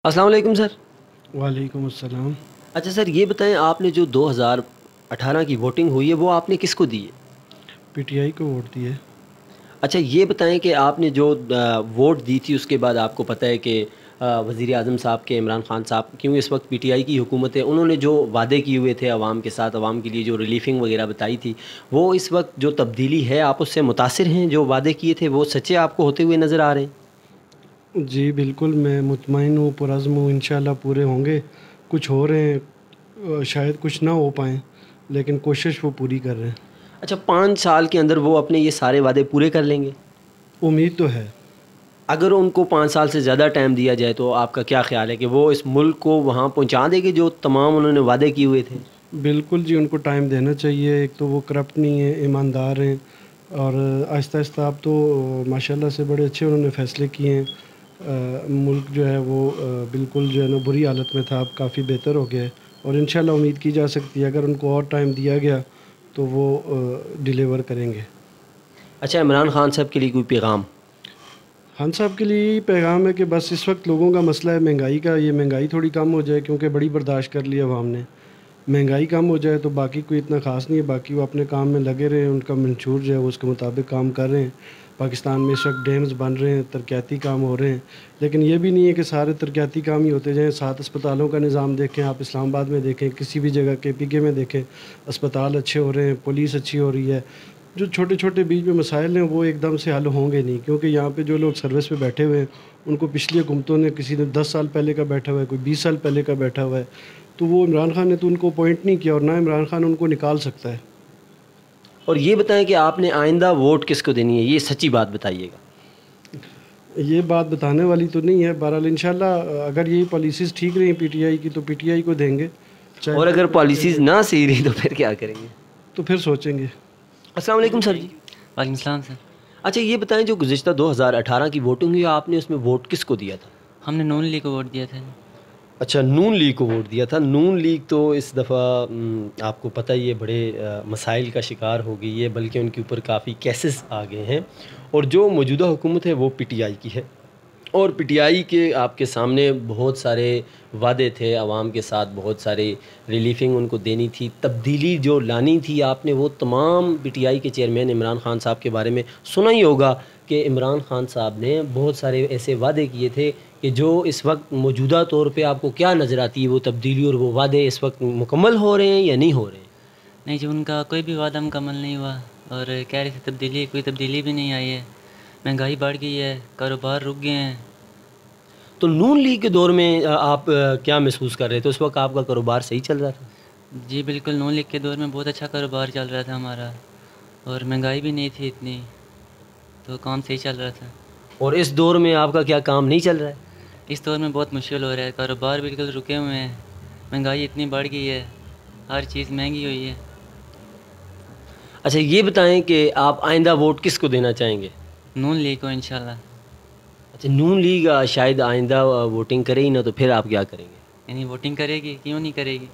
السلام علیکم سر۔ وعلیکم السلام۔ اچھا سر، یہ بتائیں آپ نے جو 2018 کی ووٹنگ ہوئی ہے وہ آپ نے کس کو دی ہے؟ پی ٹی آئی کو ووٹ دیے۔ اچھا یہ بتائیں کہ آپ نے جو ووٹ دی تھی اس کے بعد آپ کو پتہ ہے کہ وزیر اعظم صاحب کے عمران خان صاحب، کیونکہ اس وقت پی ٹی آئی کی حکومت ہے، انہوں نے جو وعدے کیے ہوئے تھے عوام کے ساتھ، عوام کے لیے جو ریلیفنگ وغیرہ بتائی تھی، وہ اس وقت جو تبدیلی ہے آپ اس سے متاثر ہیں؟ جو وعدے کیے تھے وہ سچے آپ کو ہوتے ہوئے نظر آ رہے ہیں؟ جی بالکل، میں مطمئن ہوں، پرعزم ہوں، انشاءاللہ پورے ہوں گے۔ کچھ ہو رہے ہیں، شاید کچھ نہ ہو پائیں، لیکن کوشش وہ پوری کر رہے ہیں۔ اچھا 5 سال کے اندر وہ اپنے یہ سارے وعدے پورے کر لیں گے؟ امید تو ہے۔ اگر ان کو 5 سال سے زیادہ ٹائم دیا جائے تو آپ کا کیا خیال ہے کہ وہ اس ملک کو وہاں پہنچا دے گے جو تمام انہوں نے وعدے کیے ہوئے تھے؟ بالکل جی، ان کو ٹائم دینا چاہیے۔ ایک تو وہ کرپٹ نہیں ہیں، ایماندار ہیں، اور آہستہ آہستہ اب تو ماشاءاللہ سے بڑے اچھے انہوں نے فیصلے کیے ہیں۔ ملک جو ہے وہ بالکل جو ہے نا بری حالت میں تھا، اب کافی بہتر ہو گیا ہے، اور انشاءاللہ امید کی جا سکتی ہے اگر ان کو اور ٹائم دیا گیا تو وہ ڈیلیور کریں گے۔ اچھا عمران خان صاحب کے لیے کوئی پیغام؟ خان صاحب کے لیے یہی پیغام ہے کہ بس اس وقت لوگوں کا مسئلہ ہے مہنگائی کا، یہ مہنگائی تھوڑی کم ہو جائے، کیونکہ بڑی برداشت کر لی عوام نے۔ مہنگائی کم ہو جائے تو باقی کوئی اتنا خاص نہیں ہے، باقی وہ اپنے کام میں لگے رہے ہیں، ان کا منشور جو ہے وہ اس کے مطابق کام کر رہے ہیں۔ پاکستان میں اس وقت ڈیمز بن رہے ہیں، ترقیاتی کام ہو رہے ہیں، لیکن یہ بھی نہیں ہے کہ سارے ترقیاتی کام ہی ہوتے جائیں۔ 7 اسپتالوں کا نظام دیکھیں آپ، اسلام آباد میں دیکھیں، کسی بھی جگہ کے پی کے میں دیکھیں، اسپتال اچھے ہو رہے ہیں، پولیس اچھی ہو رہی ہے۔ جو چھوٹے چھوٹے بیچ میں مسائل ہیں وہ ایک دم سے حل ہوں گے نہیں، کیونکہ یہاں پہ جو لوگ سروس پہ بیٹھے ہوئے ہیں ان کو پچھلی حکومتوں نے، کسی نے 10 سال پہلے کا بیٹھا ہوا ہے، کوئی 20 سال پہلے کا بیٹھا ہوا ہے، تو وہ عمران خان نے تو ان کو اپوائنٹ نہیں کیا، اور نہ عمران خان ان کو نکال سکتا ہے۔ اور یہ بتائیں کہ آپ نے آئندہ ووٹ کس کو دینی ہے، یہ سچی بات بتائیے گا۔ یہ بات بتانے والی تو نہیں ہے، بہرحال انشاءاللہ اگر یہی پالیسیز ٹھیک رہیں پی ٹی آئی کی تو پی ٹی آئی کو دیں گے، چاہے اور اگر پالیسیز نہ صحیح رہی تو پھر کیا کریں گے؟ تو پھر سوچیں گے۔ السلام علیکم سر جی۔ وعلیکم السلام سر۔ اچھا یہ بتائیں جو گزشتہ 2018 کی ووٹنگ ہوئی آپ نے اس میں ووٹ کس کو دیا تھا؟ ہم نے نون لیگ کو ووٹ دیا تھا۔ اچھا نون لیگ کو ووٹ دیا تھا۔ نون لیگ تو اس دفعہ آپ کو پتہ ہی ہے بڑے مسائل کا شکار ہو گئی ہے، بلکہ ان کے اوپر کافی کیسز آ گئے ہیں، اور جو موجودہ حکومت ہے وہ پی ٹی آئی کی ہے، اور پی ٹی آئی کے آپ کے سامنے بہت سارے وعدے تھے عوام کے ساتھ، بہت سارے ریلیفنگ ان کو دینی تھی، تبدیلی جو لانی تھی آپ نے وہ تمام پی ٹی آئی کے چیئرمین عمران خان صاحب کے بارے میں سنا ہی ہوگا کہ عمران خان صاحب نے بہت سارے ایسے وعدے کیے تھے کہ جو اس وقت موجودہ طور پہ آپ کو کیا نظر آتی ہے وہ تبدیلی اور وہ وعدے اس وقت مکمل ہو رہے ہیں یا نہیں ہو رہے ہیں؟ نہیں جی، ان کا کوئی بھی وعدہ مکمل نہیں ہوا، اور کہہ رہے تھے تبدیلی، کوئی تبدیلی بھی نہیں آئی ہے۔ مہنگائی بڑھ گئی ہے، کاروبار رک گئے ہیں۔ تو نون لیگ کے دور میں آپ کیا محسوس کر رہے تھے؟ اس وقت آپ کا کاروبار صحیح چل رہا تھا؟ جی بالکل، نون لیگ کے دور میں بہت اچھا کاروبار چل رہا تھا ہمارا، اور مہنگائی بھی نہیں تھی اتنی، تو کام صحیح چل رہا تھا۔ اور اس دور میں آپ کا کیا کام نہیں چل رہا ہے؟ اس دور میں بہت مشکل ہو رہا ہے، کاروبار بالکل رکے ہوئے ہیں، مہنگائی اتنی بڑھ گئی ہے، ہر چیز مہنگی ہوئی ہے۔ اچھا یہ بتائیں کہ آپ آئندہ ووٹ کس کو دینا چاہیں گے؟ نون لیگ کو انشاءاللہ۔ اچھا نون لیگ شاید آئندہ ووٹنگ کرے ہی نہ تو پھر آپ کیا کریں گے؟ یعنی ووٹنگ کرے گی، کیوں نہیں کرے گی؟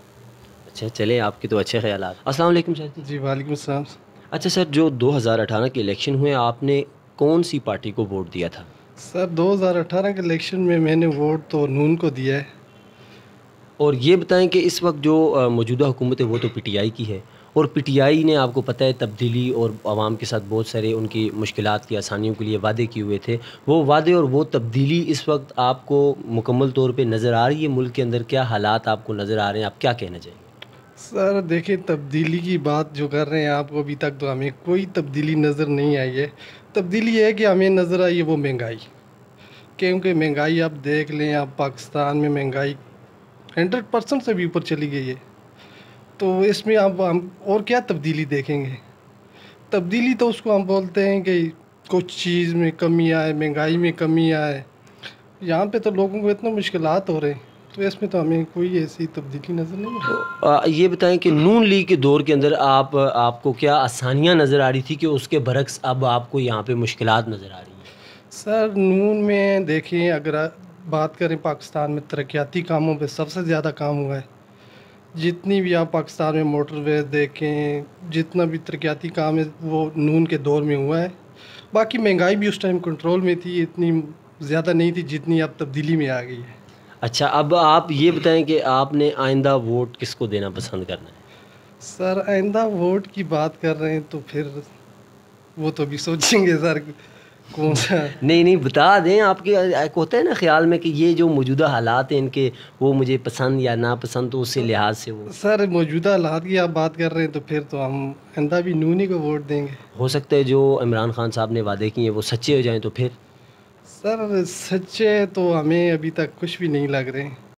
اچھا چلیں، آپ کے تو اچھے خیالات۔ السلام علیکم سر۔ جی وعلیکم السلام۔ اچھا سر، جو 2018 کے الیکشن ہوئے آپ نے کون سی پارٹی کو ووٹ دیا تھا؟ سر 2018 کے الیکشن میں نے ووٹ تو نون کو دیا ہے۔ اور یہ بتائیں کہ اس وقت جو موجودہ حکومت ہے وہ تو پی ٹی آئی کی ہے، اور پی ٹی آئی نے آپ کو پتہ ہے تبدیلی اور عوام کے ساتھ بہت سارے ان کی مشکلات کی آسانیوں کے لیے وعدے کیے ہوئے تھے، وہ وعدے اور وہ تبدیلی اس وقت آپ کو مکمل طور پہ نظر آ رہی ہے؟ ملک کے اندر کیا حالات آپ کو نظر آ رہے ہیں؟ آپ کیا کہنا چاہیں گے؟ سر دیکھیں، تبدیلی کی بات جو کر رہے ہیں آپ کو، ابھی تک تو ہمیں کوئی تبدیلی نظر نہیں آئی ہے۔ تبدیلی یہ ہے کہ ہمیں نظر آئی ہے وہ مہنگائی، کیونکہ مہنگائی آپ دیکھ لیں، آپ پاکستان میں مہنگائی 100% سے بھی اوپر چلی گئی ہے، تو اس میں اب ہم اور کیا تبدیلی دیکھیں گے؟ تبدیلی تو اس کو ہم بولتے ہیں کہ کچھ چیز میں کمی آئے، مہنگائی میں کمی آئے۔ یہاں پہ تو لوگوں کو اتنا مشکلات ہو رہے ہیں، تو اس میں تو ہمیں کوئی ایسی تبدیلی نظر نہیں آئی۔ یہ بتائیں کہ نون لیگ کے دور کے اندر آپ کو کیا آسانیاں نظر آ رہی تھی کہ اس کے برعکس اب آپ کو یہاں پہ مشکلات نظر آ رہی ہیں؟ سر نون میں دیکھیں، اگر بات کریں پاکستان میں ترقیاتی کاموں پہ سب سے زیادہ کام ہوا ہے۔ جتنی بھی آپ پاکستان میں موٹر ویز دیکھیں، جتنا بھی ترقیاتی کام ہے وہ نون کے دور میں ہوا ہے۔ باقی مہنگائی بھی اس ٹائم کنٹرول میں تھی، اتنی زیادہ نہیں تھی جتنی اب تبدیلی میں آ گئی ہے۔ اچھا، اب آپ یہ بتائیں کہ آپ نے آئندہ ووٹ کس کو دینا پسند کرنا ہے؟ سر آئندہ ووٹ کی بات کر رہے ہیں تو پھر وہ تو بھی سوچیں گے سر کون سا. نہیں بتا دیں، آپ کے ایک ہوتا ہے نا خیال میں کہ یہ جو موجودہ حالات ہیں ان کے، وہ مجھے پسند یا ناپسند، تو اسی لحاظ سے وہ. سر موجودہ حالات کی آپ بات کر رہے ہیں تو پھر تو ہم آئندہ بھی نونی کو ووٹ دیں گے. ہو سکتا ہے جو عمران خان صاحب نے وعدے کیے ہیں وہ سچے ہو جائیں تو پھر. سر سچے تو ہمیں ابھی تک کچھ بھی نہیں لگ رہے.